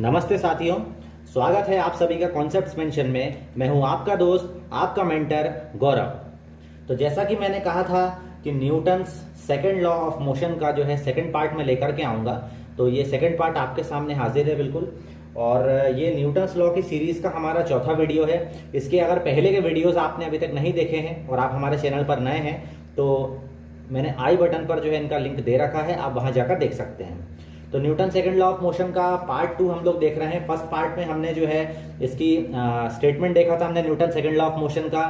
नमस्ते साथियों, स्वागत है आप सभी का कॉन्सेप्ट्स मेंशन में। मैं हूं आपका दोस्त, आपका मेंटर गौरव। तो जैसा कि मैंने कहा था कि Newton's second law of motion का जो है सेकंड पार्ट में लेकर के आऊँगा। तो ये सेकंड पार्ट आपके सामने हाजिर है बिल्कुल। और ये न्यूटन्स लॉ की सीरीज़ का हमारा चौथा वीडियो है। इसके अगर पहले के वीडियोज़ आपने अभी तक नहीं देखे हैं और आप हमारे चैनल पर नए हैं तो मैंने आई बटन पर जो है इनका लिंक दे रखा है, आप वहाँ जाकर देख सकते हैं। तो Newton second law of motion का पार्ट 2 हम लोग देख रहे हैं। फर्स्ट पार्ट में हमने जो है इसकी स्टेटमेंट देखा था, हमने Newton second law of motion का।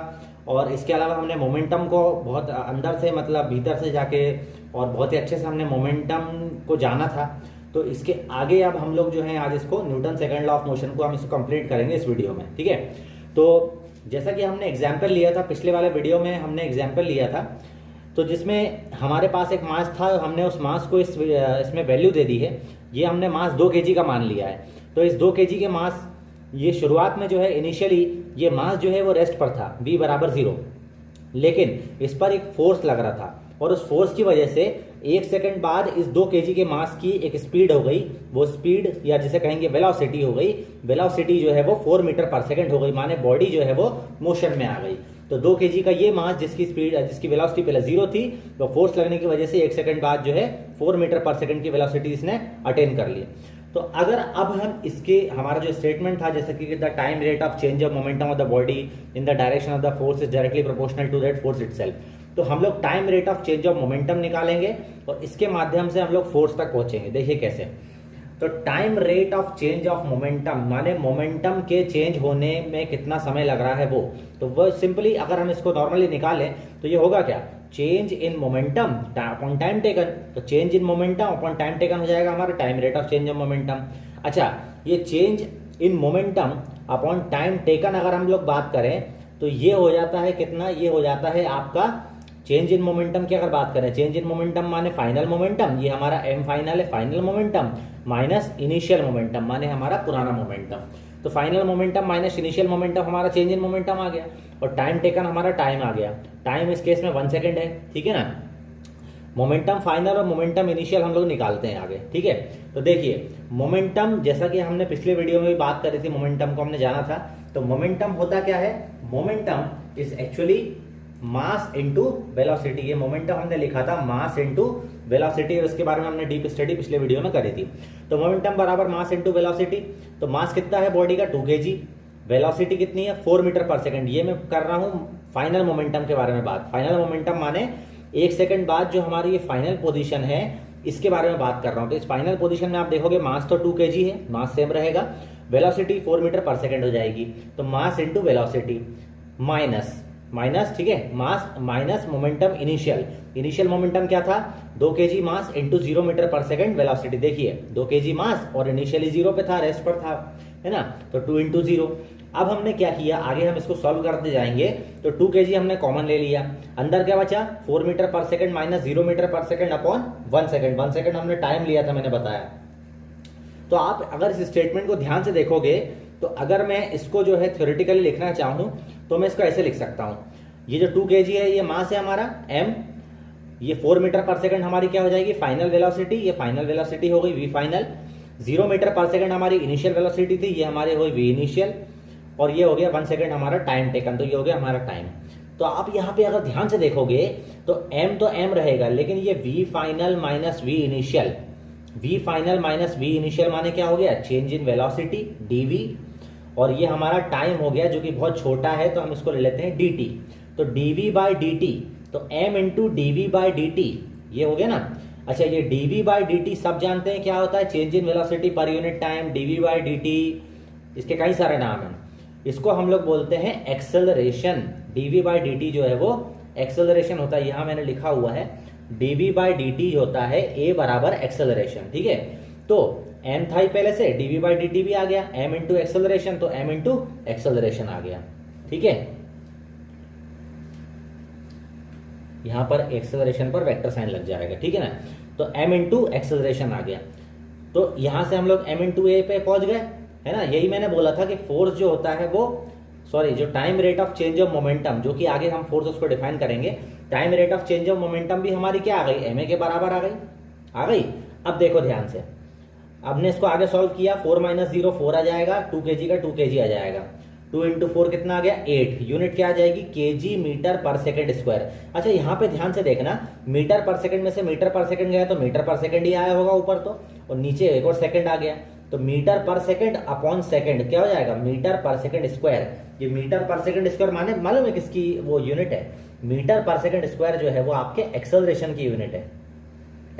और इसके अलावा हमने मोमेंटम को बहुत अंदर से, मतलब भीतर से जाके और बहुत ही अच्छे से हमने मोमेंटम को जाना था। तो इसके आगे अब हम लोग जो है आज इसको Newton second law of motion को हम इसको कंप्लीट करेंगे इस वीडियो में, ठीक है। तो जैसा कि हमने एग्जाम्पल लिया था, पिछले वाले वीडियो में हमने एग्जाम्पल लिया था, तो जिसमें हमारे पास एक मास था, हमने उस मास को इसमें वैल्यू दे दी है। ये हमने मास 2 केजी का मान लिया है। तो इस 2 केजी के मास, ये शुरुआत में जो है इनिशियली ये मास जो है वो रेस्ट पर था, v बराबर 0। लेकिन इस पर एक फोर्स लग रहा था और उस फोर्स की वजह से 1 सेकंड बाद इस 2 केजी के मास की एक स्पीड हो गई। वो स्पीड या जिसे कहेंगे वेलोसिटी हो गई। वेलोसिटी जो है वो 4 मीटर पर सेकंड हो गई, माने बॉडी जो है वो मोशन में आ गई। तो 2 केजी का ये मास जिसकी स्पीड, जिसकी वेलोसिटी पहले 0 थी, तो फोर्स लगने की वजह से 1 सेकंड बाद जो है 4 मीटर पर सेकंड की वेलोसिटी इसने अटेन कर ली। तो अगर अब हम इसके, हमारा जो स्टेटमेंट था जैसे कि the time rate of change of momentum of the body in the direction of the force is directly proportional to that force itself, तो हम लोग time rate of change of momentum निकालेंगे और इसके माध्यम से हम लोग फोर्स तक पहुंचेंगे। देखिए कैसे। तो time rate of change of momentum माने मोमेंटम के चेंज होने में कितना समय लग रहा है वो, तो वो सिंपली अगर हम इसको नॉर्मली निकालें तो ये होगा क्या, change in momentum upon time taken. तो change in momentum upon time taken हो जाएगा हमारा time rate of change of momentum. अच्छा, ये change in momentum upon time taken अगर हम लोग बात करें तो ये हो जाता है कितना, ये हो जाता है आपका चेंज इन मोमेंटम की अगर बात करें, चेंज इन मोमेंटम माने फाइनल मोमेंटम, ये हमारा एम फाइनल है, final momentum minus initial momentum माने हमारा पुराना मोमेंटम। तो final momentum minus initial momentum हमारा चेंज इन मोमेंटम आ गया। और टाइम टेकन हमारा टाइम आ गया। टाइम इस केस में 1 सेकेंड है, ठीक है ना। मोमेंटम फाइनल और मोमेंटम इनिशियल हम लोग निकालते हैं आगे, ठीक है। तो देखिए मोमेंटम, जैसा कि हमने पिछले वीडियो में भी बात करी थी, मोमेंटम को हमने जाना था। तो मोमेंटम होता क्या है, momentum is actually mass into velocity. ये मोमेंटम हमने लिखा था मास इनटू वेलोसिटी, और इसके बारे में हमने डीप स्टडी पिछले वीडियो में करी थी। तो मोमेंटम बराबर मास इनटू वेलोसिटी। तो मास कितना है बॉडी का, 2 केजी। वेलोसिटी कितनी है, 4 मीटर पर सेकंड। ये मैं कर रहा हूं फाइनल मोमेंटम के बारे में बात। फाइनल मोमेंटम माने 1 सेकंड बाद जो हमारी ये फाइनल पोजीशन है इसके बारे में बात कर रहा हूं। तो इस फाइनल पोजीशन में आप देखोगे मास तो 2 केजी है, मास सेम रहेगा, वेलोसिटी 4 मीटर पर सेकंड हो जाएगी। तो मास इंटू वेलोसिटी माइनस, ठीक है, mass minus momentum initial. Initial momentum क्या था, 2 केजी मास इंटू 0 मीटर पर सेकंड वेलोसिटी। देखिए 2 केजी मास और इनिशियली 0 पे था, रेस्ट पर था, है ना। तो 2 इंटू 0। अब हमने क्या किया, आगे हम इसको सॉल्व करते जाएंगे। तो 2 केजी हमने कॉमन ले लिया, अंदर क्या बचा, 4 मीटर पर सेकंड माइनस 0 मीटर पर सेकंड अपॉन 1 सेकंड। 1 सेकंड हमने टाइम लिया था, मैंने बताया। तो आप अगर इस स्टेटमेंट को ध्यान से देखोगे तो अगर मैं इसको जो है थ्योरेटिकली लिखना चाहूं तो मैं इसको ऐसे लिख सकता हूं। ये जो 2 केजी है ये मास है हमारा m, ये 4 मीटर पर सेकंड हमारी क्या हो जाएगी फाइनल वेलोसिटी, ये फाइनल वेलोसिटी हो गई v फाइनल। 0 मीटर पर सेकंड हमारी इनिशियल वेलोसिटी थी, ये हमारी हो गई v इनिशियल। और ये हो गया 1 सेकंड हमारा टाइम टेकन, तो ये हो गया हमारा टाइम। तो आप यहाँ पे अगर ध्यान से देखोगे तो m रहेगा, लेकिन ये v final minus v initial, v final minus v initial माने क्या हो गया, चेंज इन वेलोसिटी dv। और ये हमारा टाइम हो गया जो कि बहुत छोटा है, तो हम इसको ले लेते हैं dt। तो dv बाई dt, तो m into dv by dt, ये हो गया ना। अच्छा, ये dv बाई dt सब जानते हैं क्या होता है, change in velocity per unit time, dv by dt, इसके कई सारे नाम हैं। इसको हम लोग बोलते हैं एक्सेलरेशन। dv बाई dt जो है वो एक्सेलरेशन होता है, यहां मैंने लिखा हुआ है dv बाई dt होता है a बराबर एक्सेलरेशन, ठीक है। तो m था ही पहले से, dv बाई dt भी आ गया, m इंटू एक्सेलरेशन, तो m इंटू एक्सेलरेशन आ गया, ठीक है। यहां पर एक्सेलरेशन पर वेक्टर साइन लग जाएगा, ठीक है ना। तो m इंटू एक्सेलरेशन आ गया। तो यहां से हम लोग m इंटू ए पे पहुंच गए, है ना। यही मैंने बोला था कि फोर्स जो होता है वो, सॉरी, जो time rate of change of momentum, जो कि आगे हम फोर्स उसको डिफाइन करेंगे, time rate of change of momentum भी हमारी क्या आ गई, ma के बराबर आ गई। अब देखो ध्यान से, हमने इसको आगे सॉल्व किया, 4 माइनस 0 4 आ जाएगा, 2 kg का 2 kg आ जाएगा, 2 इंटू 4 कितना आ गया 8, यूनिट क्या आ जाएगी केजी मीटर पर सेकंड स्क्वायर। अच्छा यहाँ पे ध्यान से देखना, मीटर पर सेकंड में से मीटर पर सेकंड गया तो मीटर पर सेकंड ही आया होगा ऊपर तो, और नीचे एक और सेकंड आ गया, तो मीटर पर सेकंड अपॉन सेकंड क्या हो जाएगा मीटर पर सेकंड स्क्वायर। ये मीटर पर सेकंड स्क्वायर माने मालूम है किसकी वो यूनिट है, मीटर पर सेकंड स्क्वायर जो है वो आपके एक्सेलरेशन की यूनिट है,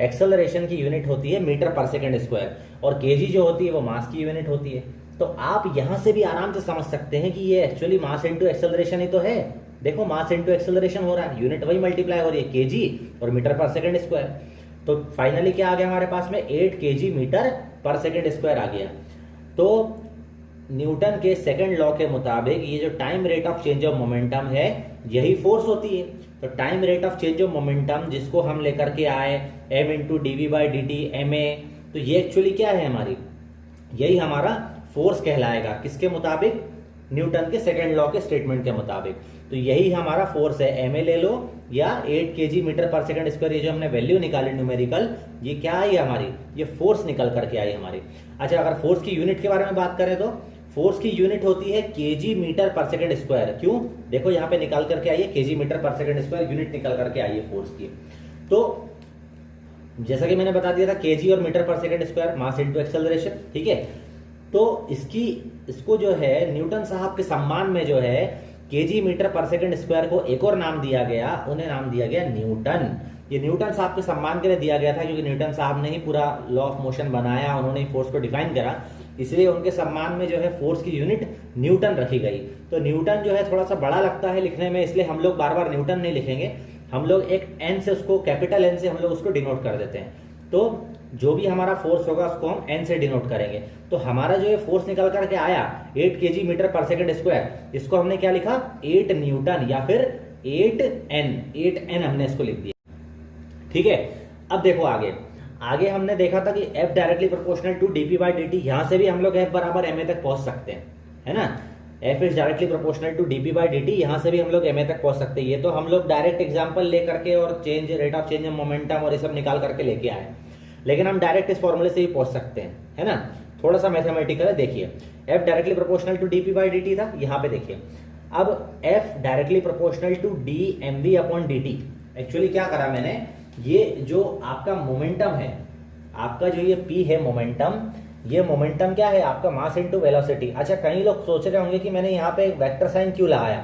एक्सेलरेशन की यूनिट होती है मीटर पर सेकंड स्क्वायर, और केजी जो होती है वो मास की यूनिट होती है। तो आप यहां से भी आराम से समझ सकते हैं कि ये एक्चुअली मास इनटू एक्सेलरेशन ही तो है। देखो मास इनटू एक्सेलरेशन हो रहा है, यूनिट वही मल्टीप्लाई हो रही है केजी और मीटर पर सेकंड स्क्वायर। तो फाइनली क्या आ गया हमारे पास में 8 kg मीटर पर सेकंड स्क्वायर आ गया। तो न्यूटन के सेकंड लॉ के मुताबिक ये जो time rate of change of momentum है यही फोर्स होती है। तो time rate of change of momentum जिसको हम लेकर के आए m into d by d t m a, तो ये एक्चुअली क्या है हमारी, यही हमारा फोर्स कहलाएगा किसके मुताबिक, न्यूटन के सेकंड लॉ के स्टेटमेंट के मुताबिक। तो यही हमारा फोर्स है, एम ए ले लो या 8 kg मीटर पर सेकंड स्क्वायर, ये जो हमने वैल्यू निकाली न्यूमेरिकल, ये क्या आई हमारी, ये फोर्स निकल करके आई हमारी। अच्छा अगर फोर्स की यूनिट के बारे में बात करें तो फोर्स की यूनिट होती है केजी मीटर पर सेकंड स्क्वायर। क्यों, देखो यहाँ पे निकाल करके आई है केजी मीटर पर सेकंड स्क्वायर, यूनिट निकल करके आई है फोर्स की। तो जैसा कि मैंने बता दिया था केजी और मीटर पर second square, mass into acceleration, ठीक है। तो इसको जो है न्यूटन साहब के सम्मान में जो है केजी मीटर पर सेकंड स्क्वायर को एक और नाम दिया गया, उन्हें नाम दिया गया न्यूटन। ये न्यूटन साहब के सम्मान के लिए दिया गया था क्योंकि न्यूटन साहब ने ही पूरा लॉ ऑफ मोशन बनाया, उन्होंने ही फोर्स को डिफाइन करा, इसलिए उनके सम्मान में जो है फोर्स की यूनिट न्यूटन रखी गई। तो न्यूटन जो है थोड़ा सा बड़ा लगता है लिखने में, इसलिए हम लोग बार बार न्यूटन नहीं लिखेंगे, हम लोग एक एन से उसको, कैपिटल एन से हम लोग उसको डिनोट कर देते हैं। तो जो भी हमारा फोर्स होगा उसको हम एन से डिनोट करेंगे। तो हमारा जो ये फोर्स निकल करके आया 8 kg मीटर पर सेकंड स्क्वायर, इसको हमने क्या लिखा 8 न्यूटन या फिर 8 n हमने इसको लिख दिया, ठीक है। अब देखो आगे हमने देखा था कि F directly proportional to dp by dt, यहां से भी हम लोग F बराबर ma तक पहुंच सकते हैं, है ना। F is directly proportional to dp by dt, यहां से भी हम लोग ma तक पहुंच सकते हैं। ये तो हम लोग डायरेक्ट एग्जांपल ले करके और change rate of change of momentum और ये सब निकाल करके लेके आए, लेकिन हम डायरेक्ट इस फॉर्मूले से ही पहुंच सकते हैं, है ना। थोड़ा सा मैथमेटिकल है, देखिए F directly proportional to dp by dt था, यहाँ पे देखिए अब F directly proportional to dmv upon dt। Actually क्या करा मैंने, ये जो आपका मोमेंटम है, आपका जो ये P है मोमेंटम, ये मोमेंटम क्या है आपका मास इनटू वेलोसिटी। अच्छा कई लोग सोच रहे होंगे कि मैंने यहाँ पे वेक्टर साइन क्यों लगाया,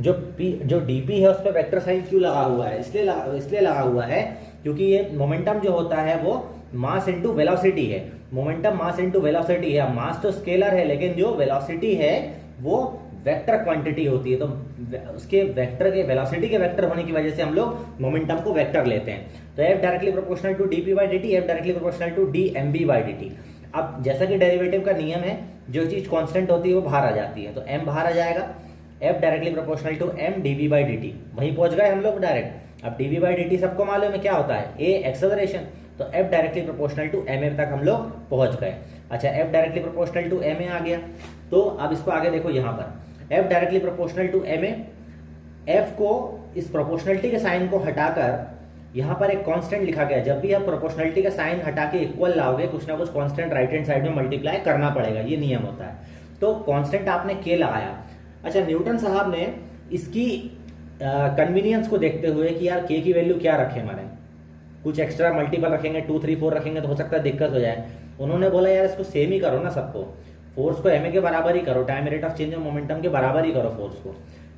जो dp है उस पर वेक्टर साइन क्यों लगा हुआ है, इसलिए लगा हुआ है क्योंकि ये मोमेंटम जो होता है वो मास इनटू वेलोसिटी है, मोमेंटम मास इनटू वेलोसिटी है। मास तो स्केलर है लेकिन जो वेलोसिटी है वो वेक्टर क्वांटिटी होती है, तो उसके वेक्टर के वेलोसिटी के वेक्टर होने की वजह से हम लोग मोमेंटम को वेक्टर लेते हैं। तो F directly proportional to dp by dt, F directly proportional to dmv by dt। अब जैसा कि डेरिवेटिव का नियम है, जो चीज कांस्टेंट होती है वो बाहर आ जाती है, तो m बाहर आ जाएगा, F directly proportional to m dv by dt, वहीं पहुंच गए हम लोग डायरेक्ट। अब dv बाई dt सबको मालूम है क्या होता है, a एक्सेलरेशन, तो F directly proportional to ma तक हम लोग पहुंच गए। अच्छा F directly proportional to ma आ गया, तो अब इसको आगे देखो यहाँ पर F directly proportional to ma, F को इस प्रोपोर्शनलिटी के साइन को हटाकर यहाँ पर एक कांस्टेंट लिखा गया। जब भी आप प्रोपोर्शनलिटी का साइन हटा के इक्वल लाओगे कुछ ना कुछ कांस्टेंट राइट हैंड साइड में मल्टीप्लाई करना पड़ेगा, ये नियम होता है। तो कांस्टेंट आपने k लगाया। अच्छा न्यूटन साहब ने इसकी कन्वीनियंस को देखते हुए कि यार k की वैल्यू क्या रखें, हमारे कुछ एक्स्ट्रा मल्टीपल रखेंगे 2 3 4 रखेंगे तो हो सकता है दिक्कत हो जाए। उन्होंने बोला यार इसको सेम ही करो ना, सबको फोर्स को ma के बराबर ही करो, time rate of change of momentum के बराबर ही करो फोर्स को।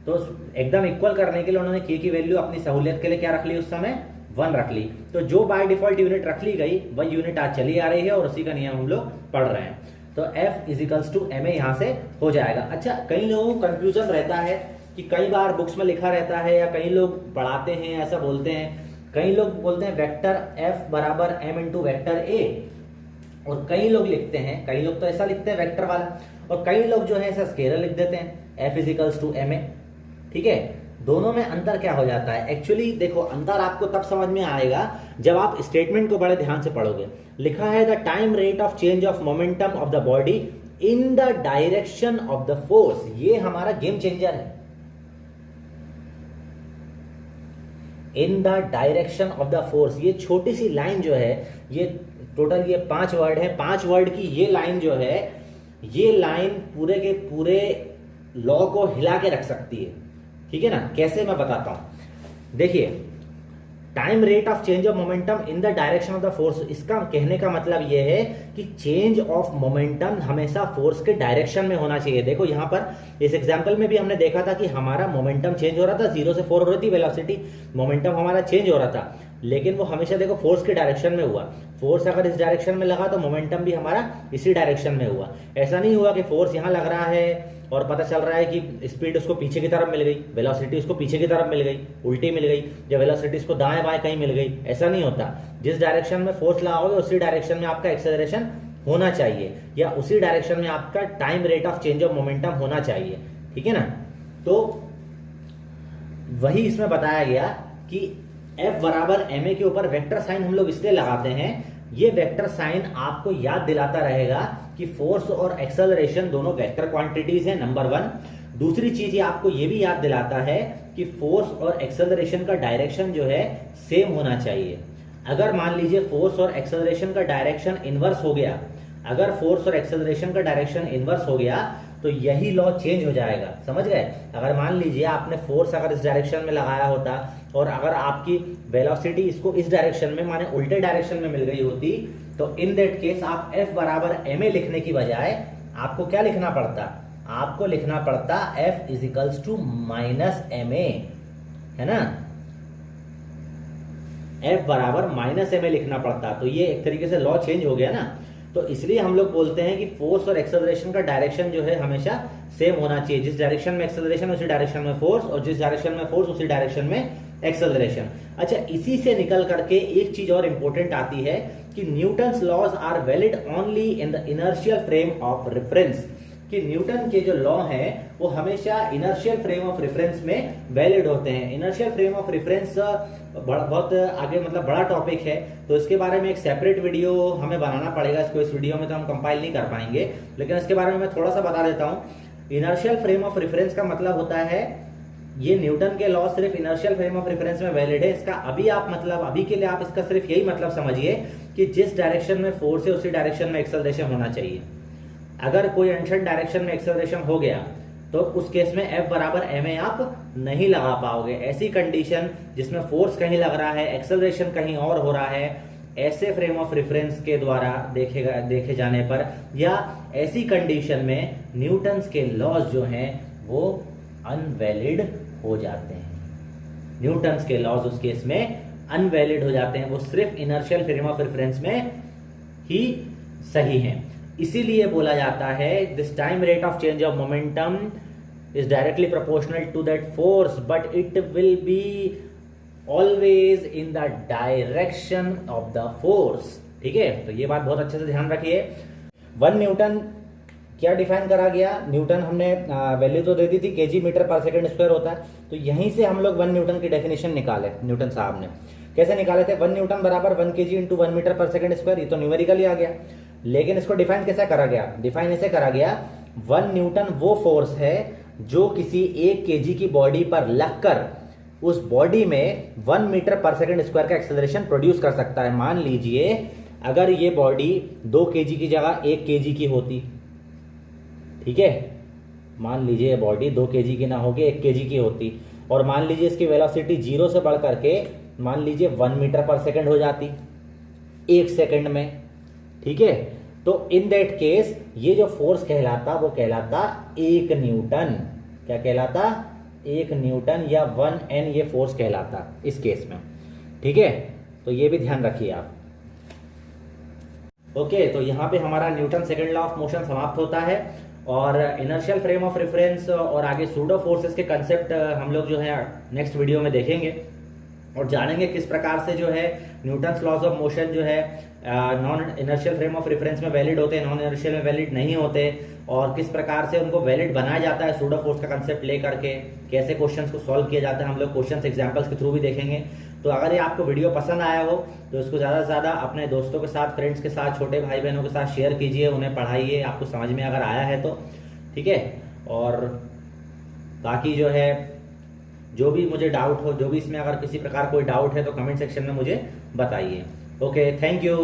तो एकदम इक्वल करने के लिए उन्होंने k की वैल्यू अपनी सहूलियत के लिए क्या रख ली, उस समय 1 रख ली। तो जो बाय डिफॉल्ट यूनिट रख ली गई वही यूनिट आज चली आ रही है और उसी का नियम हम लोग पढ़ रहे हैं। तो F इजिकल्स टू ma यहाँ से हो जाएगा। अच्छा कई लोगों को कंफ्यूजन रहता है कि कई बार बुक्स में लिखा रहता है या कई लोग पढ़ाते हैं ऐसा बोलते हैं, कई लोग बोलते हैं वेक्टर F बराबर m इंटू वेक्टर a, और कई लोग लिखते हैं, कई लोग तो ऐसा लिखते हैं वेक्टर वाला, और कई लोग जो है ऐसा स्केलर लिख देते हैं F इजिकल्स टू ma, ठीक है। दोनों में अंतर क्या हो जाता है, एक्चुअली देखो अंतर आपको तब समझ में आएगा जब आप स्टेटमेंट को बड़े ध्यान से पढ़ोगे। लिखा है the time rate of change of momentum of the body in the direction of the force, ये हमारा गेम चेंजर है। इन the direction of the force, ये छोटी सी लाइन जो है, ये टोटल ये 5 वर्ड है। 5 वर्ड की ये लाइन जो है, ये लाइन पूरे के पूरे लॉ को हिला के रख सकती है। ठीक है ना, कैसे मैं बताता हूं। देखिए, time rate of change of momentum in the direction of the force, इसका कहने का मतलब यह है कि चेंज ऑफ मोमेंटम हमेशा फोर्स के डायरेक्शन में होना चाहिए। देखो यहां पर इस एग्जांपल में भी हमने देखा था कि हमारा मोमेंटम चेंज हो रहा था, 0 से 4 हो रही थी वेलोसिटी, मोमेंटम हमारा चेंज हो रहा था, लेकिन वो हमेशा देखो फोर्स के डायरेक्शन में हुआ। फोर्स अगर इस डायरेक्शन में लगा तो मोमेंटम भी हमारा इसी डायरेक्शन में हुआ। ऐसा नहीं हुआ कि फोर्स यहां लग रहा है और पता चल रहा है कि स्पीड उसको पीछे की तरफ मिल गई, वेलोसिटी उसको पीछे की तरफ मिल गई, उल्टी मिल गई, या वेलोसिटी उसको दाएं बाएं कहीं मिल गई। ऐसा नहीं होता। जिस डायरेक्शन में फोर्स लगाओगे उसी डायरेक्शन में आपका एक्सेलरेशन होना चाहिए, या उसी डायरेक्शन में आपका time rate of change of momentum होना चाहिए। ठीक है ना, तो वही इसमें बताया गया कि F बराबर ma के ऊपर वेक्टर साइन हम लोग इसलिए लगाते हैं, ये वेक्टर साइन आपको याद दिलाता रहेगा कि फोर्स और एक्सेलरेशन दोनों वेक्टर क्वांटिटीज हैं, नंबर 1। दूसरी चीज ये आपको ये भी याद दिलाता है कि फोर्स और एक्सेलरेशन का डायरेक्शन जो है सेम होना चाहिए। अगर मान लीजिए फोर्स और एक्सेलरेशन का डायरेक्शन इनवर्स हो गया, अगर फोर्स और एक्सेलरेशन का डायरेक्शन इनवर्स हो गया तो यही लॉ चेंज हो जाएगा। समझ गए? अगर मान लीजिए आपने फोर्स अगर इस डायरेक्शन में लगाया होता और अगर आपकी वेलोसिटी इसको इस डायरेक्शन में माने उल्टे डायरेक्शन में मिल गई होती, तो इन दैट केस आप F बराबर ma लिखने की बजाय आपको क्या लिखना पड़ता? आपको लिखना पड़ता F is equals to minus ma, है ना। F बराबर माइनस ma लिखना पड़ता। तो ये एक तरीके से लॉ चेंज हो गया ना। तो इसलिए हम लोग बोलते हैं कि फोर्स और एक्सेलरेशन का डायरेक्शन जो है हमेशा सेम होना चाहिए। जिस डायरेक्शन में एक्सेलरेशन उसी डायरेक्शन में फोर्स, और जिस डायरेक्शन में फोर्स उसी डायरेक्शन में एक्सेलरेशन। अच्छा, इसी से निकल करके एक चीज और इंपॉर्टेंट आती है कि Newton's laws are valid only in the inertial frame of reference, कि न्यूटन के जो लॉ हैं वो हमेशा इनर्शियल फ्रेम ऑफ रेफरेंस में वैलिड होते हैं। इनर्शियल फ्रेम ऑफ रेफरेंस बहुत आगे मतलब बड़ा टॉपिक है, तो इसके बारे में एक सेपरेट वीडियो हमें बनाना पड़ेगा। इसको इस वीडियो में तो हम कंपाइल नहीं कर पाएंगे, लेकिन इसके बारे में मैं थोड़ा सा बता देता हूं। इनर्शियल फ्रेम ऑफ रेफरेंस का मतलब होता है ये न्यूटन के लॉ सिर्फ इनर्शियल फ्रेम ऑफ रेफरेंस में वैलिड है। इसका अभी आप मतलब अभी के लिए आप इसका सिर्फ यही मतलब समझिए कि जिस डायरेक्शन में फोर्स है उसी डायरेक्शन में एक्सेलरेशन होना चाहिए। अगर कोई अनशन डायरेक्शन में एक्सेलरेशन हो गया तो उस केस में F बराबर ma आप नहीं लगा पाओगे। ऐसी कंडीशन जिसमें फोर्स कहीं लग रहा है, एक्सेलरेशन कहीं और हो रहा है, ऐसे फ्रेम ऑफ रेफरेंस के द्वारा देखे जाने पर, या ऐसी कंडीशन में न्यूटन्स के लॉज जो हैं वो अनवैलिड हो जाते हैं। न्यूटन्स के लॉज उस केस में अनवैलिड हो जाते हैं, वो सिर्फ इनर्शियल फ्रेम ऑफ रेफरेंस में ही सही हैं। इसीलिए बोला जाता है this time rate of change of momentum is directly proportional to that force but it will be always in the direction of the force. ठीक है, तो ये बात बहुत अच्छे से ध्यान रखिए। 1 न्यूटन क्या डिफाइन करा गया? न्यूटन हमने वैल्यू तो दे दी थी, केजी मीटर पर सेकंड स्क्वायर होता है, तो यहीं से हम लोग 1 न्यूटन की डेफिनेशन निकाले। न्यूटन साहब ने कैसे निकाले थे? 1 न्यूटन बराबर 1 केजी इंटू 1 मीटर पर सेकंड स्क्वायर। ये तो न्यूमेरिकली आ गया, लेकिन इसको डिफाइन कैसे करा गया? डिफाइन ऐसे करा गया, 1 न्यूटन वो फोर्स है जो किसी 1 केजी की बॉडी पर लगकर उस बॉडी में 1 मीटर पर सेकंड स्क्वायर का एक्सेलरेशन प्रोड्यूस कर सकता है। मान लीजिए अगर ये बॉडी 2 केजी की जगह 1 केजी की होती, ठीक है, मान लीजिए बॉडी 2 केजी की ना होके 1 केजी की होती, और मान लीजिए इसकी वेलोसिटी 0 से बढ़ करके मान लीजिए 1 मीटर पर सेकंड हो जाती 1 सेकंड में, ठीक है, तो इन दैट केस ये जो फोर्स कहलाता वो कहलाता 1 न्यूटन। क्या कहलाता? 1 न्यूटन या 1N ये फोर्स कहलाता इस केस में। ठीक है, तो ये भी ध्यान रखिए आप। ओके, तो यहां पे हमारा Newton second law of motion समाप्त होता है, और इनर्शियल फ्रेम ऑफ रेफरेंस और आगे सूडो फोर्सेस के कंसेप्ट हम लोग जो है नेक्स्ट वीडियो में देखेंगे और जानेंगे किस प्रकार से जो है न्यूटन्स लॉज ऑफ मोशन जो है non inertial frame of reference में वैलिड होते हैं, नॉन इनर्शियल में वैलिड नहीं होते, और किस प्रकार से उनको वैलिड बनाया जाता है सूडो फोर्स का कंसेप्ट लेकर के, कैसे क्वेश्चंस को सॉल्व किया जाता है हम लोग क्वेश्चंस एग्जांपल्स के थ्रू भी देखेंगे। तो अगर ये आपको वीडियो पसंद आया हो तो इसको ज़्यादा से ज़्यादा अपने दोस्तों के साथ, फ्रेंड्स के साथ, छोटे भाई बहनों के साथ शेयर कीजिए, उन्हें पढ़ाइए, आपको समझ में अगर आया है तो। ठीक है, और बाकी जो है जो भी मुझे डाउट हो, जो भी इसमें अगर किसी प्रकार कोई डाउट है तो कमेंट सेक्शन में मुझे बताइए। Okay, thank you.